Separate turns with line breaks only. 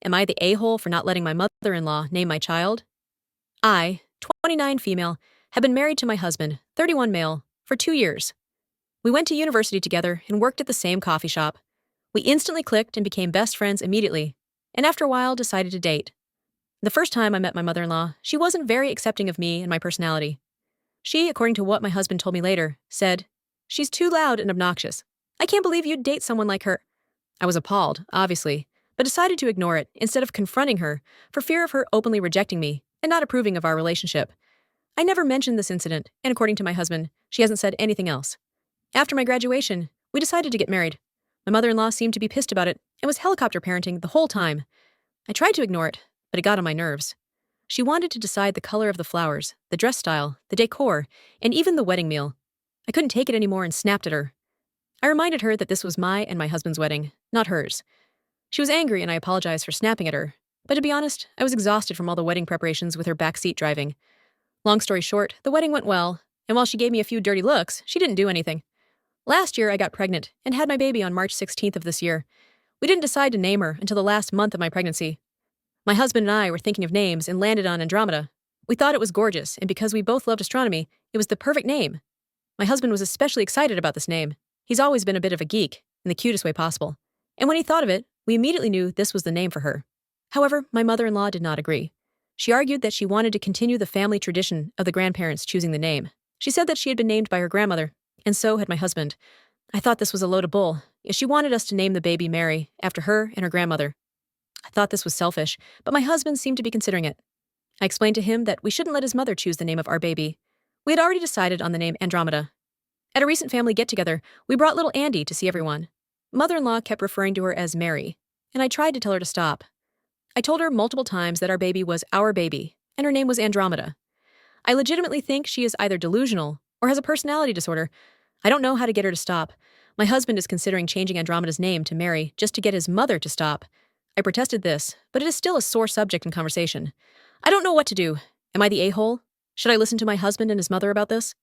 Am I the a-hole for not letting my mother-in-law name my child? I, 29 female, have been married to my husband, 31 male, for 2 years. We went to university together and worked at the same coffee shop. We instantly clicked and became best friends immediately, and after a while decided to date. The first time I met my mother-in-law, she wasn't very accepting of me and my personality. She, according to what my husband told me later, said, "She's too loud and obnoxious. I can't believe you'd date someone like her." I was appalled, obviously, but decided to ignore it instead of confronting her for fear of her openly rejecting me and not approving of our relationship. I never mentioned this incident, and according to my husband, she hasn't said anything else. After my graduation, we decided to get married. My mother-in-law seemed to be pissed about it and was helicopter parenting the whole time. I tried to ignore it, but it got on my nerves. She wanted to decide the color of the flowers, the dress style, the decor, and even the wedding meal. I couldn't take it anymore and snapped at her. I reminded her that this was my and my husband's wedding, not hers. She was angry and I apologized for snapping at her, but to be honest, I was exhausted from all the wedding preparations with her backseat driving. Long story short, the wedding went well, and while she gave me a few dirty looks, she didn't do anything. Last year, I got pregnant and had my baby on March 16th of this year. We didn't decide to name her until the last month of my pregnancy. My husband and I were thinking of names and landed on Andromeda. We thought it was gorgeous, and because we both loved astronomy, it was the perfect name. My husband was especially excited about this name. He's always been a bit of a geek, in the cutest way possible. And when he thought of it, we immediately knew this was the name for her. However, my mother-in-law did not agree. She argued that she wanted to continue the family tradition of the grandparents choosing the name. She said that she had been named by her grandmother, and so had my husband. I thought this was a load of bull, as she wanted us to name the baby Mary after her and her grandmother. I thought this was selfish, but my husband seemed to be considering it. I explained to him that we shouldn't let his mother choose the name of our baby. We had already decided on the name Andromeda. At a recent family get-together, we brought little Andy to see everyone. Mother-in-law kept referring to her as Mary, and I tried to tell her to stop. I told her multiple times that our baby was our baby, and her name was Andromeda. I legitimately think she is either delusional or has a personality disorder. I don't know how to get her to stop. My husband is considering changing Andromeda's name to Mary just to get his mother to stop. I protested this, but it is still a sore subject in conversation. I don't know what to do. Am I the a-hole? Should I listen to my husband and his mother about this?